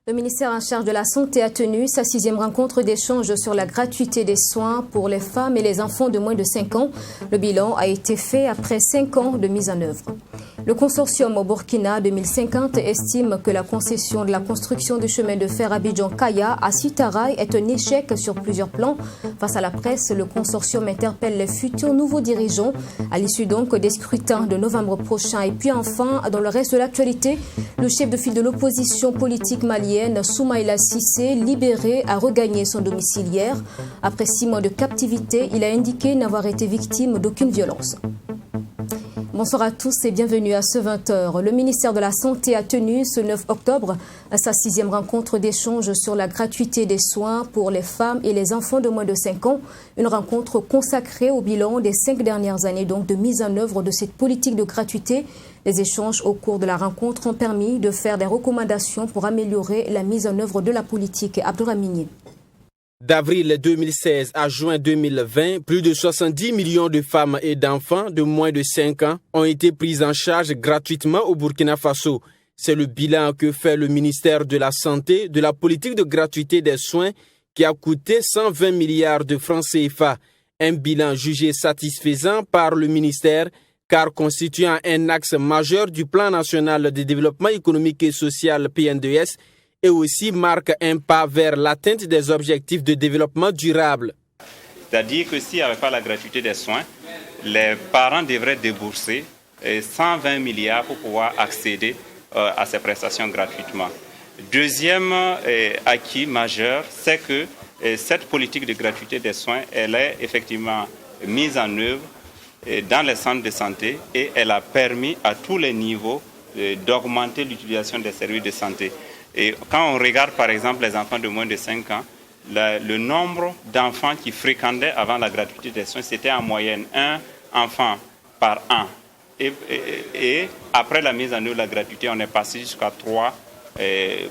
Le ministère en charge de la Santé a tenu sa 6e rencontre d'échange sur la gratuité des soins pour les femmes et les enfants de moins de 5 ans. Le bilan a été fait après 5 ans de mise en œuvre. Le consortium au Burkina 2050 estime que la concession de la construction du chemin de fer Abidjan-Kaya à Sitaray est un échec sur plusieurs plans. Face à la presse, le consortium interpelle les futurs nouveaux dirigeants à l'issue donc des scrutins de novembre prochain. Et puis enfin, dans le reste de l'actualité, le chef de file de l'opposition politique malienne, Soumaïla Cissé, libéré, a regagné son domicile hier. Après 6 mois de captivité, il a indiqué n'avoir été victime d'aucune violence. Bonsoir à tous et bienvenue à ce 20h. Le ministère de la Santé a tenu ce 9 octobre sa 6e rencontre d'échange sur la gratuité des soins pour les femmes et les enfants de moins de 5 ans. Une rencontre consacrée au bilan des 5 dernières années donc de mise en œuvre de cette politique de gratuité. Les échanges au cours de la rencontre ont permis de faire des recommandations pour améliorer la mise en œuvre de la politique. Abdourahmane. D'avril 2016 à juin 2020, plus de 70 millions de femmes et d'enfants de moins de 5 ans ont été pris en charge gratuitement au Burkina Faso. C'est le bilan que fait le ministère de la Santé de la politique de gratuité des soins qui a coûté 120 milliards de francs CFA. Un bilan jugé satisfaisant par le ministère car constituant un axe majeur du plan national de développement économique et social PNDS et aussi marque un pas vers l'atteinte des objectifs de développement durable. C'est-à-dire que s'il n'y avait pas la gratuité des soins, les parents devraient débourser 120 milliards pour pouvoir accéder à ces prestations gratuitement. Deuxième acquis majeur, c'est que cette politique de gratuité des soins, elle est effectivement mise en œuvre dans les centres de santé et elle a permis à tous les niveaux d'augmenter l'utilisation des services de santé. Et quand on regarde par exemple les enfants de moins de 5 ans, le nombre d'enfants qui fréquentaient avant la gratuité des soins, c'était en moyenne 1 enfant par an. Et après la mise en œuvre de la gratuité, on est passé jusqu'à 3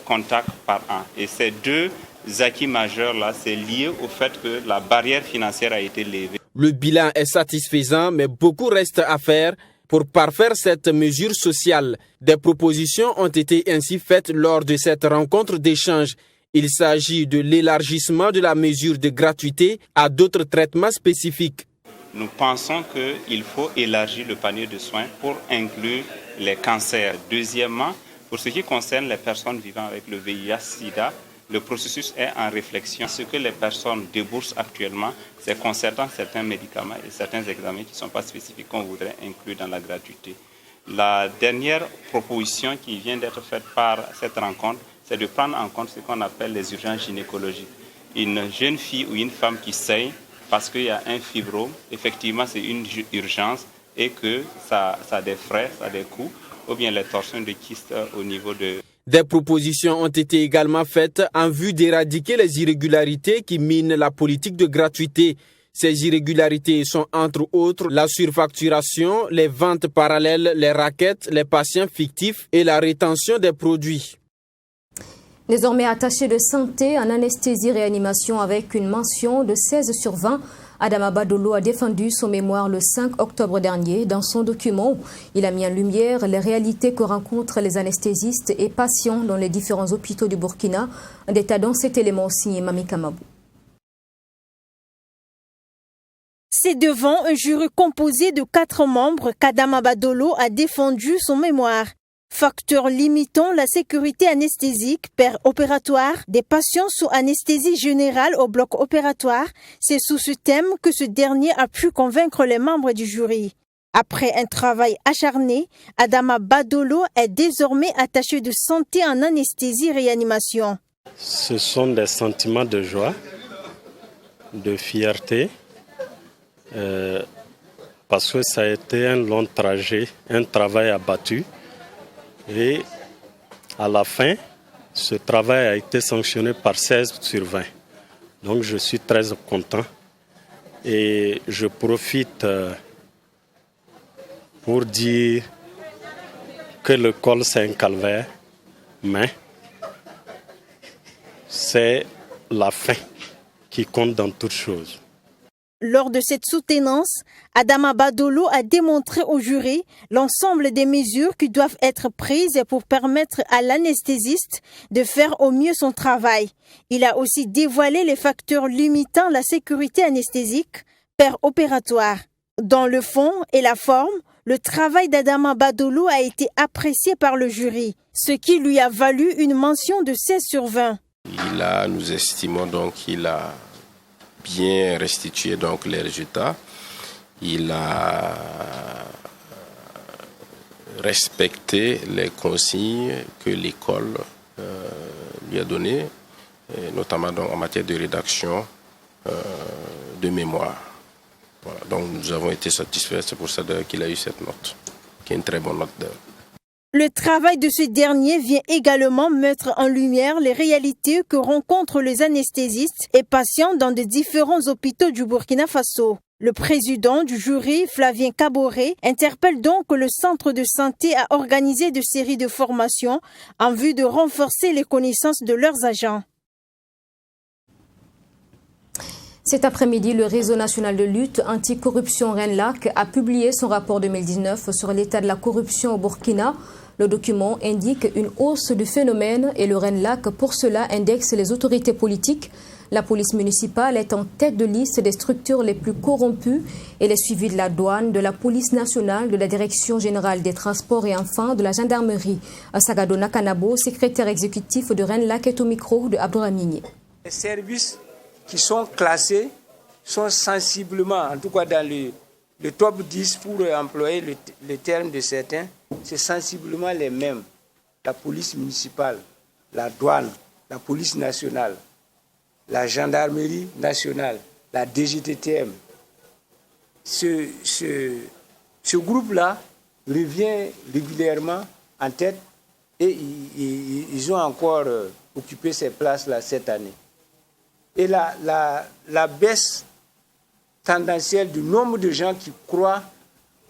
contacts par an. Et ces deux acquis majeurs-là, c'est lié au fait que la barrière financière a été levée. Le bilan est satisfaisant, mais beaucoup reste à faire pour parfaire cette mesure sociale. Des propositions ont été ainsi faites lors de cette rencontre d'échange. Il s'agit de l'élargissement de la mesure de gratuité à d'autres traitements spécifiques. Nous pensons qu'il faut élargir le panier de soins pour inclure les cancers. Deuxièmement, pour ce qui concerne les personnes vivant avec le VIH-Sida, le processus est en réflexion. Ce que les personnes déboursent actuellement, c'est concernant certains médicaments et certains examens qui ne sont pas spécifiques qu'on voudrait inclure dans la gratuité. La dernière proposition qui vient d'être faite par cette rencontre, c'est de prendre en compte ce qu'on appelle les urgences gynécologiques. Une jeune fille ou une femme qui saigne parce qu'il y a un fibrome, effectivement c'est une urgence et que ça a des frais, ça a des coûts, ou bien les torsions de kystes au niveau de... Des propositions ont été également faites en vue d'éradiquer les irrégularités qui minent la politique de gratuité. Ces irrégularités sont entre autres la surfacturation, les ventes parallèles, les rackets, les patients fictifs et la rétention des produits. Désormais attaché de santé en anesthésie-réanimation avec une mention de 16 sur 20, Adama Badolo a défendu son mémoire le 5 octobre dernier. Dans son document, il a mis en lumière les réalités que rencontrent les anesthésistes et patients dans les différents hôpitaux du Burkina. Détaillant cet élément signé Mami Kamabou. C'est devant un jury composé de 4 membres qu'Adama Badolo a défendu son mémoire. Facteurs limitant la sécurité anesthésique opératoire des patients sous anesthésie générale au bloc opératoire, c'est sous ce thème que ce dernier a pu convaincre les membres du jury. Après un travail acharné, Adama Badolo est désormais attaché de santé en anesthésie-réanimation. Ce sont des sentiments de joie, de fierté, parce que ça a été un long trajet, un travail abattu. Et à la fin, ce travail a été sanctionné par 16 sur 20. Donc je suis très content et je profite pour dire que le col c'est un calvaire, mais c'est la fin qui compte dans toute chose. Lors de cette soutenance, Adama Badolo a démontré au jury l'ensemble des mesures qui doivent être prises pour permettre à l'anesthésiste de faire au mieux son travail. Il a aussi dévoilé les facteurs limitant la sécurité anesthésique opératoire. Dans le fond et la forme, le travail d'Adama Badolo a été apprécié par le jury, ce qui lui a valu une mention de 16 sur 20. Nous estimons donc qu'il a bien restitué donc les résultats. Il a respecté les consignes que l'école lui a données, notamment donc en matière de rédaction de mémoire. Voilà, donc nous avons été satisfaits, c'est pour ça qu'il a eu cette note, qui est une très bonne note. Le travail de ce dernier vient également mettre en lumière les réalités que rencontrent les anesthésistes et patients dans de différents hôpitaux du Burkina Faso. Le président du jury, Flavien Caboret, interpelle donc le centre de santé à organiser de séries de formations en vue de renforcer les connaissances de leurs agents. Cet après-midi, le réseau national de lutte anticorruption RENLAC a publié son rapport 2019 sur l'état de la corruption au Burkina. Le document indique une hausse du phénomène et le RENLAC, pour cela, indexe les autorités politiques. La police municipale est en tête de liste des structures les plus corrompues. Elle est suivie de la douane, de la police nationale, de la direction générale des transports et enfin de la gendarmerie. Sagadona Kanabo, secrétaire exécutif de RENLAC, est au micro de Abdourahmini. Les services qui sont classés sont sensiblement, en tout cas dans le top 10 pour employer le terme de certains, c'est sensiblement les mêmes. La police municipale, la douane, la police nationale, la gendarmerie nationale, la DGTTM. Ce groupe-là revient régulièrement en tête et ils ont encore occupé ces places-là cette année. Et la baisse tendancielle du nombre de gens qui croient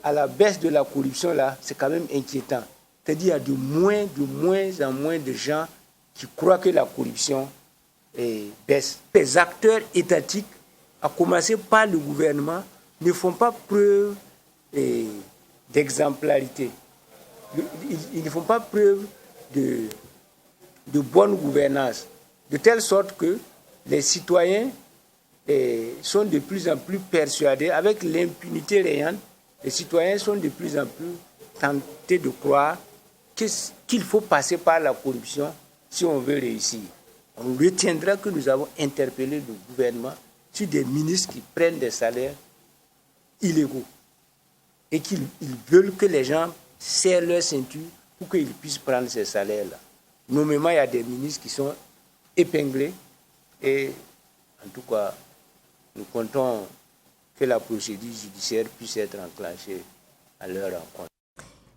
à la baisse de la corruption, là, c'est quand même inquiétant. C'est-à-dire qu'il y a de moins en moins de gens qui croient que la corruption baisse. Les acteurs étatiques, à commencer par le gouvernement, ne font pas preuve d'exemplarité. Ils ne font pas preuve de bonne gouvernance, de telle sorte que les citoyens sont de plus en plus persuadés, avec l'impunité régnante, les citoyens sont de plus en plus tentés de croire qu'il faut passer par la corruption si on veut réussir. On retiendra que nous avons interpellé le gouvernement sur des ministres qui prennent des salaires illégaux et qu'ils veulent que les gens serrent leur ceinture pour qu'ils puissent prendre ces salaires-là. Nommément, il y a des ministres qui sont épinglés. Et en tout cas, nous comptons que la procédure judiciaire puisse être enclenchée à leur rencontre.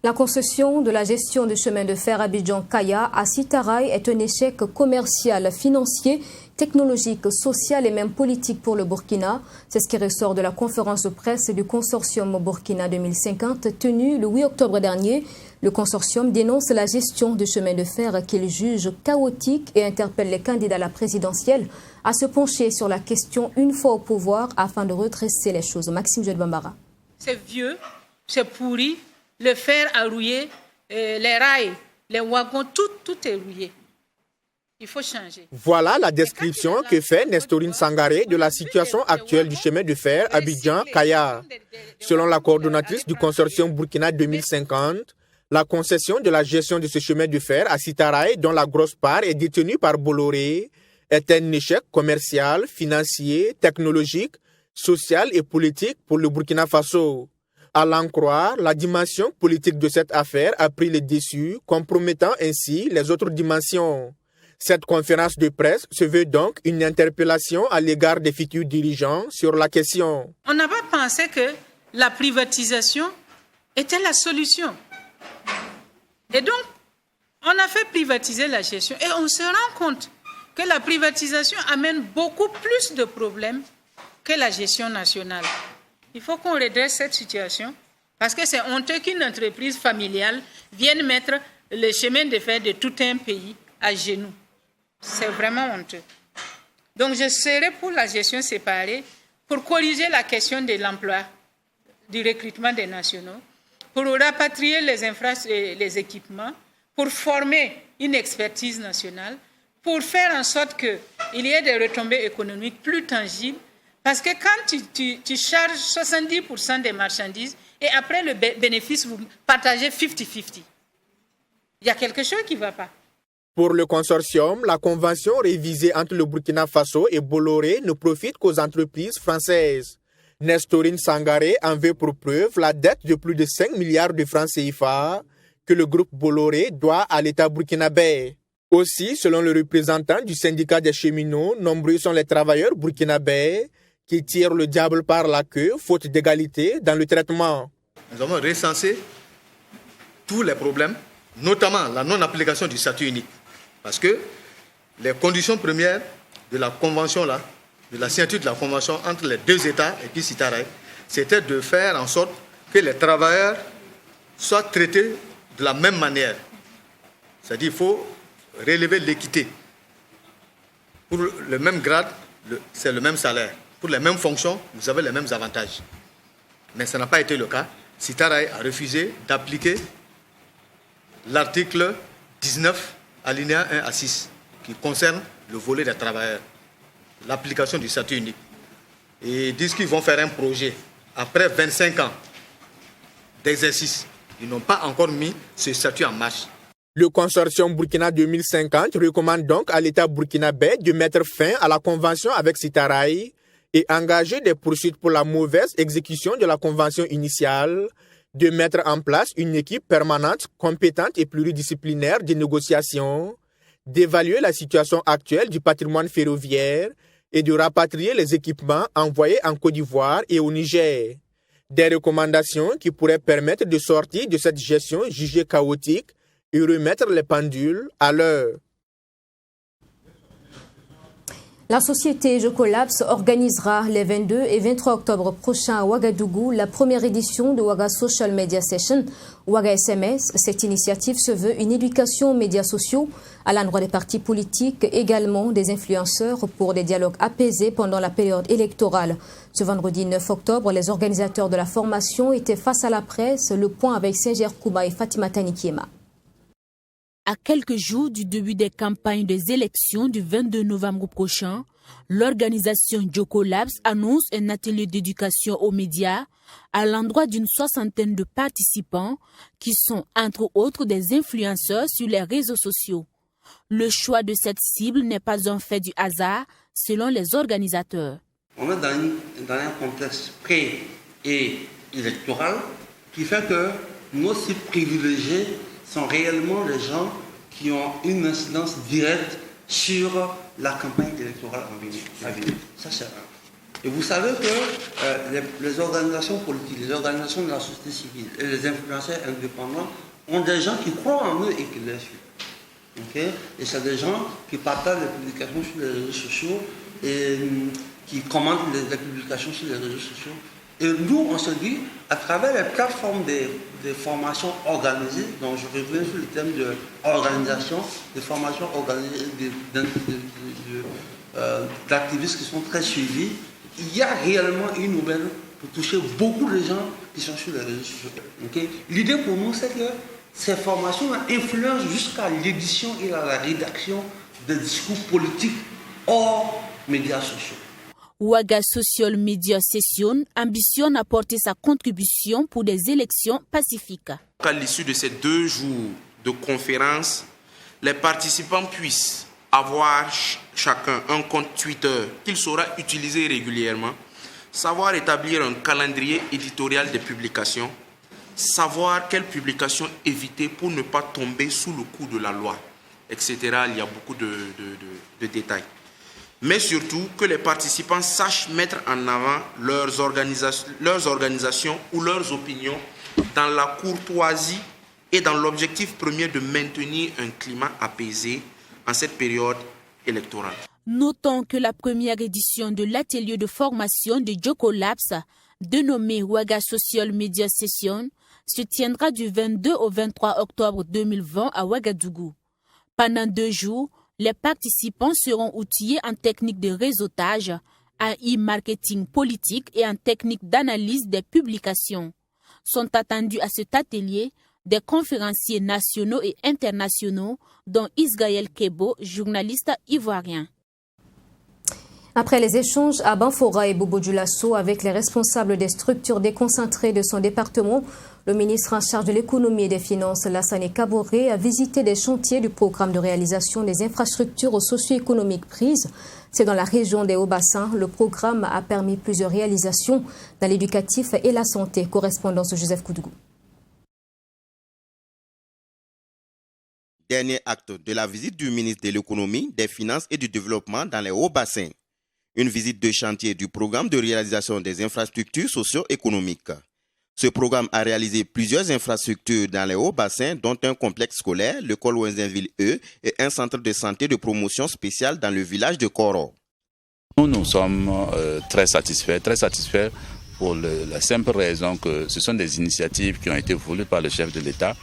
La concession de la gestion du chemin de fer Abidjan-Kaya à Sitaraï est un échec commercial, financier, technologique, social et même politique pour le Burkina. C'est ce qui ressort de la conférence de presse du consortium Burkina 2050 tenue le 8 octobre dernier. Le consortium dénonce la gestion du chemin de fer qu'il juge chaotique et interpelle les candidats à la présidentielle à se pencher sur la question une fois au pouvoir afin de redresser les choses. Maxime Jouet-Bambara. C'est vieux, c'est pourri, le fer a rouillé, les rails, les wagons, tout est rouillé. Il faut changer. Voilà la description que fait Nestorine Sangaré de la situation actuelle du chemin de fer Abidjan-Kaya. Selon la coordonnatrice du consortium Burkina 2050, la concession de la gestion de ce chemin de fer à Sitaraï, dont la grosse part est détenue par Bolloré, est un échec commercial, financier, technologique, social et politique pour le Burkina Faso. À l'en croire, la dimension politique de cette affaire a pris le dessus, compromettant ainsi les autres dimensions. Cette conférence de presse se veut donc une interpellation à l'égard des futurs dirigeants sur la question. On n'a pas pensé que la privatisation était la solution. Et donc, on a fait privatiser la gestion et on se rend compte que la privatisation amène beaucoup plus de problèmes que la gestion nationale. Il faut qu'on redresse cette situation Parce que c'est honteux qu'une entreprise familiale vienne mettre le chemin de fer de tout un pays à genoux. C'est vraiment honteux. Donc je serai pour la gestion séparée, pour corriger la question de l'emploi, du recrutement des nationaux, pour rapatrier les équipements, pour former une expertise nationale, pour faire en sorte qu'il y ait des retombées économiques plus tangibles. Parce que quand tu charges 70% des marchandises et après le bénéfice, vous partagez 50-50, il y a quelque chose qui ne va pas. Pour le consortium, la convention révisée entre le Burkina Faso et Bolloré ne profite qu'aux entreprises françaises. Nestorine Sangaré en veut pour preuve la dette de plus de 5 milliards de francs CFA que le groupe Bolloré doit à l'État burkinabé. Aussi, selon le représentant du syndicat des cheminots, nombreux sont les travailleurs burkinabés qui tirent le diable par la queue, faute d'égalité dans le traitement. Nous avons recensé tous les problèmes, notamment la non-application du statut unique. Parce que les conditions premières de la convention, de la signature de la convention entre les deux États et puis Sitaraï, c'était de faire en sorte que les travailleurs soient traités de la même manière. C'est-à-dire qu'il faut relever l'équité. Pour le même grade, c'est le même salaire. Pour les mêmes fonctions, vous avez les mêmes avantages. Mais ça n'a pas été le cas. Sitaraï a refusé d'appliquer l'article 19, alinéa 1 à 6, qui concerne le volet des travailleurs, l'application du statut unique. Et ils disent qu'ils vont faire un projet. Après 25 ans d'exercice, ils n'ont pas encore mis ce statut en marche. Le consortium Burkina 2050 recommande donc à l'État burkinabé de mettre fin à la convention avec Sitaraï et engager des poursuites pour la mauvaise exécution de la convention initiale, de mettre en place une équipe permanente, compétente et pluridisciplinaire de négociation, d'évaluer la situation actuelle du patrimoine ferroviaire et de rapatrier les équipements envoyés en Côte d'Ivoire et au Niger. Des recommandations qui pourraient permettre de sortir de cette gestion jugée chaotique et remettre les pendules à l'heure. La société Jocolabs organisera les 22 et 23 octobre prochains à Ouagadougou la première édition de Ouaga Social Media Session, Ouaga SMS. Cette initiative se veut une éducation aux médias sociaux à l'endroit des partis politiques, également des influenceurs pour des dialogues apaisés pendant la période électorale. Ce vendredi 9 octobre, les organisateurs de la formation étaient face à la presse. Le point avec Singer Kouba et Fatima Tanikiema. À quelques jours du début des campagnes des élections du 22 novembre prochain, l'organisation Jocolabs annonce un atelier d'éducation aux médias à l'endroit d'une soixantaine de participants qui sont entre autres des influenceurs sur les réseaux sociaux. Le choix de cette cible n'est pas un fait du hasard, selon les organisateurs. On est dans un contexte pré- et électoral qui fait que nos cibles privilégiés sont réellement les gens qui ont une incidence directe sur la campagne électorale à venir. Ça, c'est un. Et vous savez que les organisations politiques, les organisations de la société civile et les influenceurs indépendants ont des gens qui croient en eux et qui les suivent. Okay? Et c'est des gens qui partagent les publications sur les réseaux sociaux et qui commentent les publications sur les réseaux sociaux. Et nous, on se dit, à travers les plateformes de formation organisées, donc je reviens sur le thème de organisation, de formation organisée, d'activistes qui sont très suivis, il y a réellement une nouvelle pour toucher beaucoup de gens qui sont sur les réseaux sociaux. Okay? L'idée pour nous, c'est que ces formations influencent jusqu'à l'édition et à la rédaction des discours politiques hors médias sociaux. Ouaga Social Media Session ambitionne apporter sa contribution pour des élections pacifiques. À l'issue de ces 2 jours de conférence, les participants puissent avoir chacun un compte Twitter qu'il saura utiliser régulièrement, savoir établir un calendrier éditorial des publications, savoir quelles publications éviter pour ne pas tomber sous le coup de la loi, etc. Il y a beaucoup de détails. Mais surtout que les participants sachent mettre en avant leurs organisations ou leurs opinions dans la courtoisie et dans l'objectif premier de maintenir un climat apaisé en cette période électorale. Notons que la première édition de l'atelier de formation de Jocolabs dénommé Ouaga Social Media Session, se tiendra du 22 au 23 octobre 2020 à Ouagadougou. Pendant 2 jours, les participants seront outillés en technique de réseautage, en e-marketing politique et en technique d'analyse des publications. Sont attendus à cet atelier des conférenciers nationaux et internationaux, dont Isgaël Kebo, journaliste ivoirien. Après les échanges à Banfora et Bobo-Dioulasso avec les responsables des structures déconcentrées de son département, le ministre en charge de l'économie et des finances, Lassane Kaboré, a visité des chantiers du programme de réalisation des infrastructures socio-économiques prises. C'est dans la région des Hauts-Bassins. Le programme a permis plusieurs réalisations dans l'éducatif et la santé. Correspondance de Joseph Koudougou. Dernier acte de la visite du ministre de l'économie, des finances et du développement dans les Hauts-Bassins. Une visite de chantier du programme de réalisation des infrastructures socio-économiques. Ce programme a réalisé plusieurs infrastructures dans les Hauts-Bassins, dont un complexe scolaire, l'école Ouenzinville E et un centre de santé de promotion spéciale dans le village de Koro. Nous sommes très satisfaits pour la simple raison que ce sont des initiatives qui ont été voulues par le chef de l'État,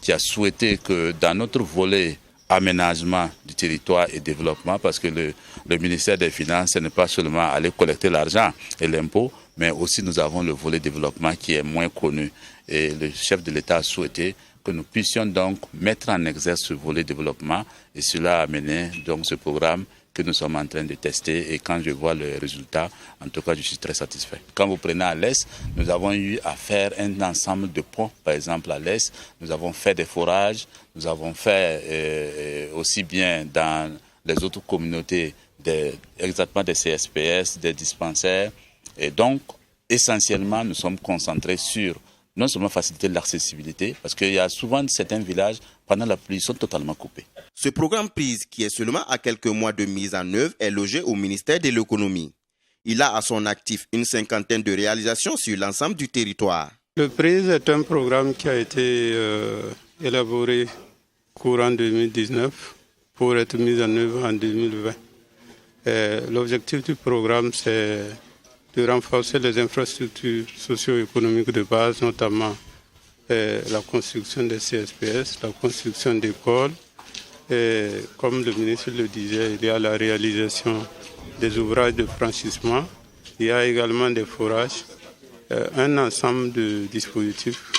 qui a souhaité que dans notre volet aménagement du territoire et développement, parce que le ministère des Finances n'est pas seulement aller collecter l'argent et l'impôt, mais aussi nous avons le volet développement qui est moins connu. Et le chef de l'État a souhaité que nous puissions donc mettre en exergue ce volet développement, et cela a amené donc ce programme que nous sommes en train de tester, et quand je vois le résultat, en tout cas je suis très satisfait. Quand vous prenez à l'Est, nous avons eu à faire un ensemble de ponts, par exemple à l'Est, nous avons fait des forages, nous avons fait aussi bien dans les autres communautés exactement des CSPS, des dispensaires, et donc essentiellement nous sommes concentrés sur non seulement faciliter l'accessibilité, parce qu'il y a souvent certains villages, pendant la pluie, sont totalement coupés. Ce programme PRISE, qui est seulement à quelques mois de mise en œuvre, est logé au ministère de l'économie. Il a à son actif une 50aine de réalisations sur l'ensemble du territoire. Le PRISE est un programme qui a été élaboré courant 2019 pour être mis en œuvre en 2020. L'objectif du programme, c'est de renforcer les infrastructures socio-économiques de base, notamment la construction des CSPS, la construction d'écoles. Et comme le ministre le disait, il y a la réalisation des ouvrages de franchissement, il y a également des forages, un ensemble de dispositifs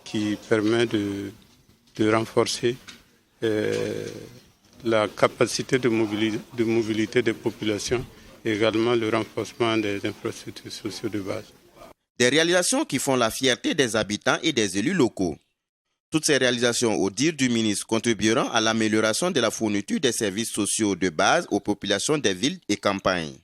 qui permet de renforcer la capacité de mobilité des populations, et également le renforcement des infrastructures sociales de base. Des réalisations qui font la fierté des habitants et des élus locaux. Toutes ces réalisations, au dire du ministre, contribueront à l'amélioration de la fourniture des services sociaux de base aux populations des villes et campagnes.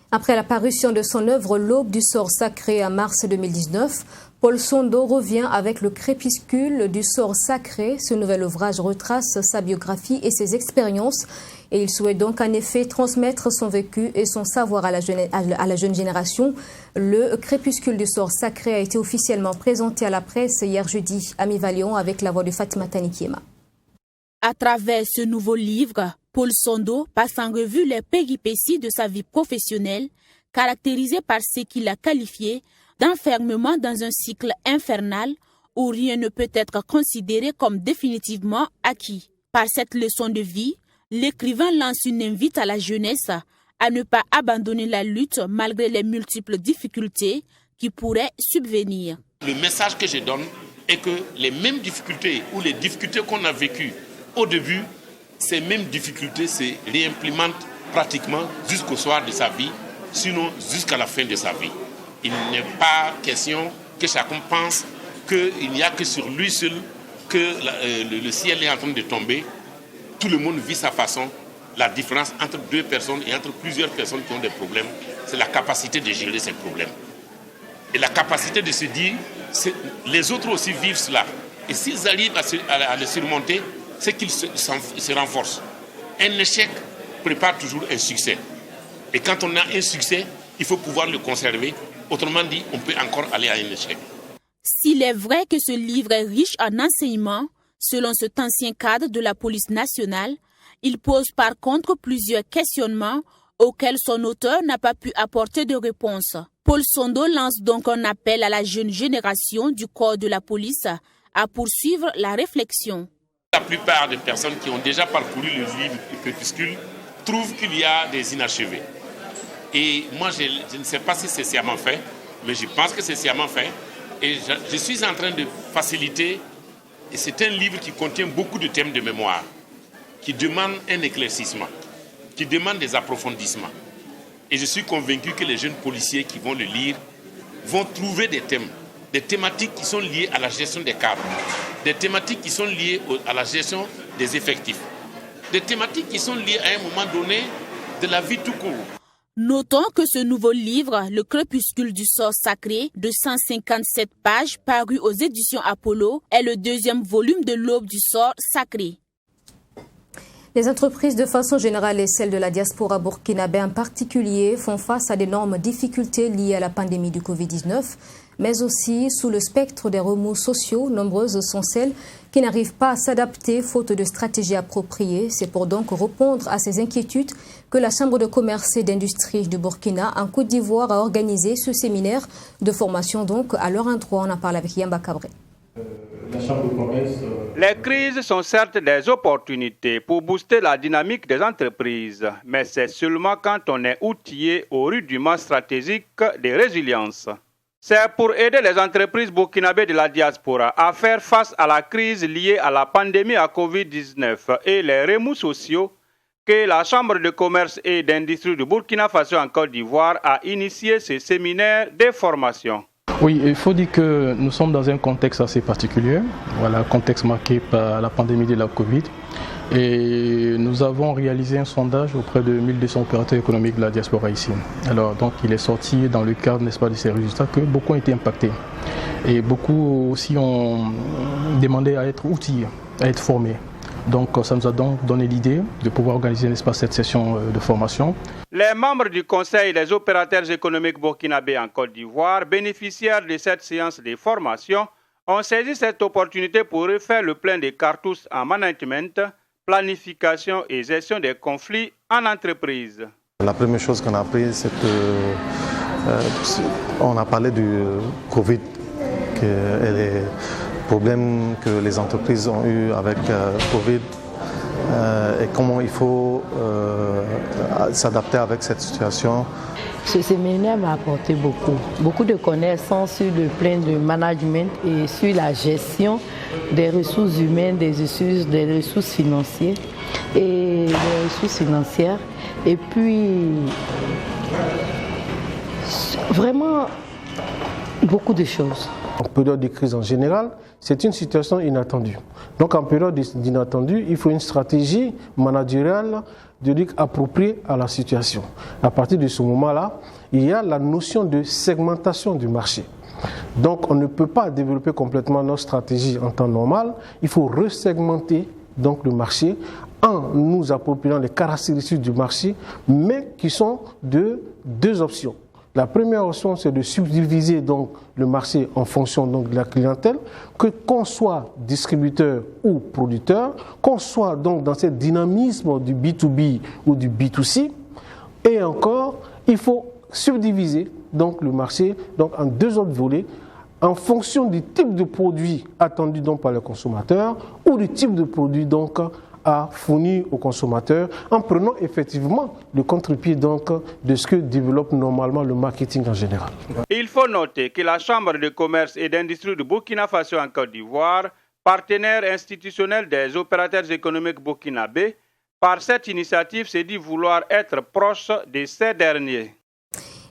Après la parution de son œuvre L'Aube du sort sacré en mars 2019, Paul Sondo revient avec Le Crépuscule du sort sacré. Ce nouvel ouvrage retrace sa biographie et ses expériences, et il souhaite donc en effet transmettre son vécu et son savoir à la jeune génération. Le Crépuscule du sort sacré a été officiellement présenté à la presse hier jeudi à Mivalion avec la voix de Fatima Tanikiema. À travers ce nouveau livre, Paul Sondo passe en revue les péripéties de sa vie professionnelle, caractérisée par ce qu'il a qualifié d'enfermement dans un cycle infernal où rien ne peut être considéré comme définitivement acquis. Par cette leçon de vie, l'écrivain lance une invite à la jeunesse à ne pas abandonner la lutte malgré les multiples difficultés qui pourraient subvenir. Le message que je donne est que les mêmes difficultés ou les difficultés qu'on a vécues au début, ces mêmes difficultés se réimplémentent pratiquement jusqu'au soir de sa vie, sinon jusqu'à la fin de sa vie. Il n'est pas question que chacun pense qu'il n'y a que sur lui seul que le ciel est en train de tomber. Tout le monde vit sa façon. La différence entre deux personnes et entre plusieurs personnes qui ont des problèmes, c'est la capacité de gérer ces problèmes. Et la capacité de se dire, les autres aussi vivent cela. Et s'ils arrivent à le surmonter, c'est qu'ils se renforcent. Un échec prépare toujours un succès. Et quand on a un succès, il faut pouvoir le conserver. Autrement dit, on peut encore aller à un échec. S'il est vrai que ce livre est riche en enseignements, selon cet ancien cadre de la police nationale, il pose par contre plusieurs questionnements auxquelles son auteur n'a pas pu apporter de réponse. Paul Sondo lance donc un appel à la jeune génération du corps de la police à poursuivre la réflexion. La plupart des personnes qui ont déjà parcouru le livre du crépuscule trouvent qu'il y a des inachevés. Et moi, je ne sais pas si c'est sciemment fait, mais je pense que c'est sciemment fait. Et je suis en train de faciliter. Et c'est un livre qui contient beaucoup de thèmes de mémoire, qui demandent un éclaircissement, qui demandent des approfondissements. Et je suis convaincu que les jeunes policiers qui vont le lire vont trouver des thèmes, des thématiques qui sont liées à la gestion des cadres, des thématiques qui sont liées à la gestion des effectifs, des thématiques qui sont liées à un moment donné de la vie tout court. Notons que ce nouveau livre, Le crépuscule du sort sacré, de 157 pages, paru aux éditions Apollo, est le deuxième volume de l'Aube du sort sacré. Les entreprises de façon générale et celles de la diaspora burkinabé en particulier font face à d'énormes difficultés liées à la pandémie du Covid-19, mais aussi sous le spectre des remous sociaux. Nombreuses sont celles qui n'arrivent pas à s'adapter faute de stratégie appropriée. C'est pour donc répondre à ces inquiétudes que la Chambre de commerce et d'industrie du Burkina en Côte d'Ivoire a organisé ce séminaire de formation donc à leur endroit. On en parle avec Yamba Cabré. Les crises sont certes des opportunités pour booster la dynamique des entreprises, mais c'est seulement quand on est outillé au rudiment stratégique de résilience. C'est pour aider les entreprises burkinabées de la diaspora à faire face à la crise liée à la pandémie à Covid-19 et les remous sociaux que la Chambre de commerce et d'industrie du Burkina Faso en Côte d'Ivoire a initié ce séminaire de formation. Oui, il faut dire que nous sommes dans un contexte assez particulier, voilà, contexte marqué par la pandémie de la Covid. Et nous avons réalisé un sondage auprès de 1200 opérateurs économiques de la diaspora ici. Alors, donc, il est sorti dans le cadre, n'est-ce pas, de ces résultats que beaucoup ont été impactés. Et beaucoup aussi ont demandé à être outillés, à être formés. Donc, ça nous a donc donné l'idée de pouvoir organiser, n'est-ce pas, cette session de formation. Les membres du Conseil des opérateurs économiques burkinabés en Côte d'Ivoire, bénéficiaires de cette séance de formation, ont saisi cette opportunité pour refaire le plein des cartouches en management, planification et gestion des conflits en entreprise. La première chose qu'on a appris, c'est qu'on a parlé du Covid et les problèmes que les entreprises ont eu avec Covid et comment il faut s'adapter avec cette situation. Ce séminaire m'a apporté beaucoup de connaissances sur le plan de management et sur la gestion des ressources humaines, des ressources financières et des ressources financières. Et puis, vraiment, beaucoup de choses. En période de crise en général, c'est une situation inattendue. Donc en période d'inattendu, il faut une stratégie managériale appropriée à la situation. À partir de ce moment-là, il y a la notion de segmentation du marché. Donc on ne peut pas développer complètement notre stratégie en temps normal, il faut resegmenter donc le marché en nous appropriant les caractéristiques du marché, mais qui sont de deux options. La première option, c'est de subdiviser donc le marché en fonction donc de la clientèle, qu'on soit distributeur ou producteur, qu'on soit donc dans ce dynamisme du B2B ou du B2C. Et encore, il faut subdiviser donc le marché donc en deux autres volets en fonction du type de produit attendu donc par le consommateur ou du type de produit donc à fournir aux consommateurs en prenant effectivement le contre-pied donc de ce que développe normalement le marketing en général. Il faut noter que la Chambre de commerce et d'industrie du Burkina Faso en Côte d'Ivoire, partenaire institutionnel des opérateurs économiques burkinabés, par cette initiative s'est dit vouloir être proche de ces derniers.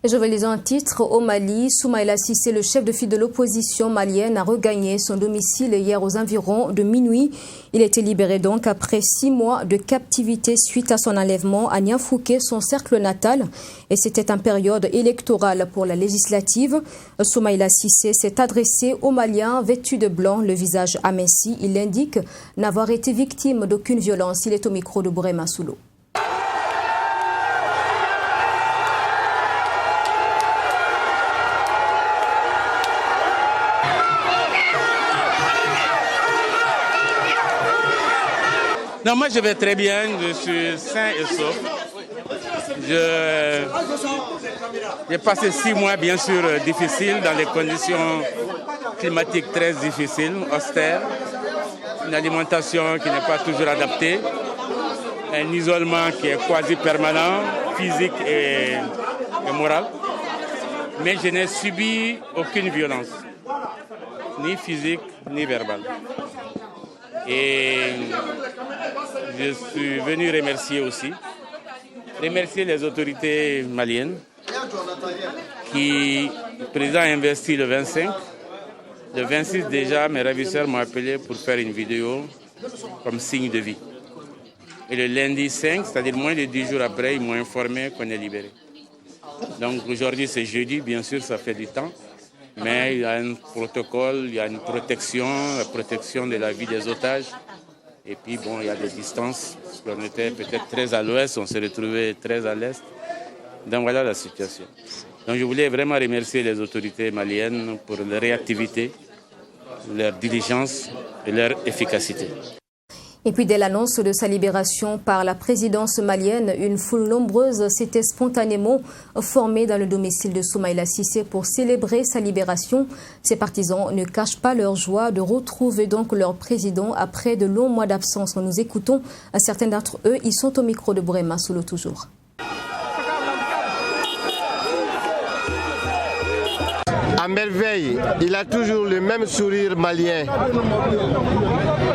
Et je vais lire un titre. Au Mali, Soumaïla Cissé, le chef de file de l'opposition malienne, a regagné son domicile hier aux environs de minuit. Il a été libéré donc après 6 mois de captivité suite à son enlèvement à Nianfouké, son cercle natal. Et c'était en période électorale pour la législative. Soumaïla Cissé s'est adressé aux Maliens vêtus de blanc, le visage aminci. Il indique n'avoir été victime d'aucune violence. Il est au micro de Bourema Soulo. Non, moi je vais très bien, je suis sain et sauf. J'ai passé 6 mois, bien sûr, difficiles, dans des conditions climatiques très difficiles, austères, une alimentation qui n'est pas toujours adaptée, un isolement qui est quasi permanent, physique et moral. Mais je n'ai subi aucune violence, ni physique, ni verbale. Et je suis venu remercier les autorités maliennes qui, le président a investi le 25. Le 26 déjà, mes ravisseurs m'ont appelé pour faire une vidéo comme signe de vie. Et le lundi 5, c'est-à-dire moins de 10 jours après, ils m'ont informé qu'on est libéré. Donc aujourd'hui c'est jeudi, bien sûr ça fait du temps, mais il y a un protocole, il y a une protection, la protection de la vie des otages. Et puis bon, il y a des distances, parce qu'on était peut-être très à l'ouest, on s'est retrouvé très à l'est. Donc voilà la situation. Donc je voulais vraiment remercier les autorités maliennes pour leur réactivité, leur diligence et leur efficacité. Et puis dès l'annonce de sa libération par la présidence malienne, une foule nombreuse s'était spontanément formée dans le domicile de Soumaïla Cissé pour célébrer sa libération. Ses partisans ne cachent pas leur joie de retrouver donc leur président après de longs mois d'absence. Nous écoutons certains d'entre eux, ils sont au micro de Bourema Solo toujours. À merveille, il a toujours le même sourire malien.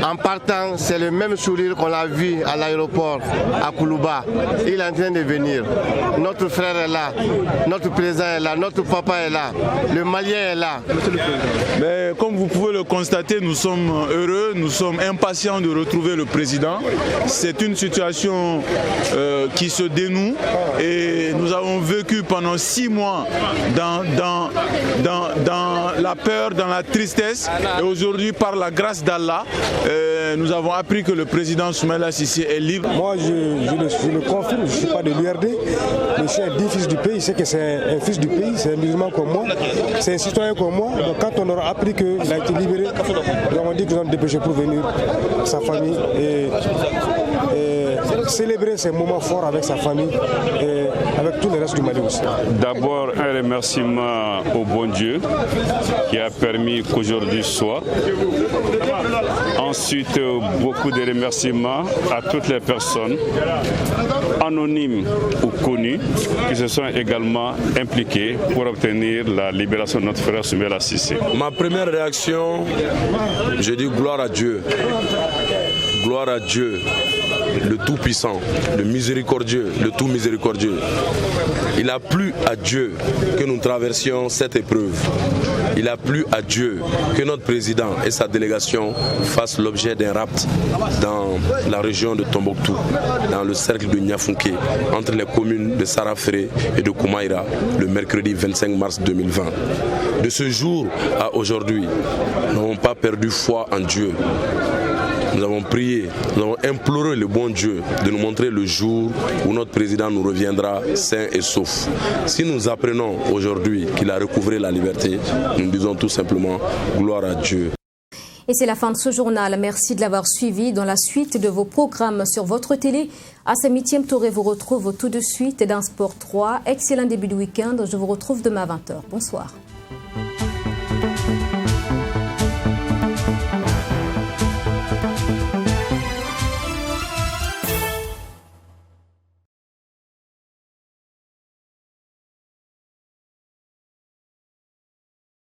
En partant, c'est le même sourire qu'on a vu à l'aéroport, à Koulouba. Il est en train de venir. Notre frère est là, notre président est là, notre papa est là, le Malien est là. Mais comme vous pouvez le constater, nous sommes heureux, nous sommes impatients de retrouver le président. C'est une situation qui se dénoue et nous avons vécu pendant 6 mois dans la peur, dans la tristesse. Et aujourd'hui, par la grâce d'Allah, nous avons appris que le président Soumaïla Cissé est libre. Moi, je le confirme, je ne suis pas de l'URD, mais je suis un digne fils du pays. Je sais que c'est un fils du pays, c'est un musulman comme moi, c'est un citoyen comme moi. Donc quand on aura appris qu'il a été libéré, nous avons dit que nous allons dépêcher pour venir à sa famille et célébrer ces moments forts avec sa famille et avec tout le reste du Mali aussi. D'abord, un remerciement au bon Dieu qui a permis qu'aujourd'hui soit. Ensuite, beaucoup de remerciements à toutes les personnes, anonymes ou connues, qui se sont également impliquées pour obtenir la libération de notre frère Soumaïla Cissé. Ma première réaction, je dis gloire à Dieu. Gloire à Dieu, le Tout-Puissant, le Miséricordieux, le Tout Miséricordieux. Il a plu à Dieu que nous traversions cette épreuve. Il a plu à Dieu que notre président et sa délégation fassent l'objet d'un rapt dans la région de Tombouctou, dans le cercle de Niafunké, entre les communes de Sarafré et de Koumaïra, le mercredi 25 mars 2020. De ce jour à aujourd'hui, nous n'avons pas perdu foi en Dieu. Nous avons prié, nous avons imploré le bon Dieu de nous montrer le jour où notre président nous reviendra sain et sauf. Si nous apprenons aujourd'hui qu'il a recouvré la liberté, nous disons tout simplement gloire à Dieu. Et c'est la fin de ce journal. Merci de l'avoir suivi. Dans la suite de vos programmes sur votre télé, Assemi Touré vous retrouve tout de suite dans Sport 3. Excellent début de week-end. Je vous retrouve demain à 20h. Bonsoir.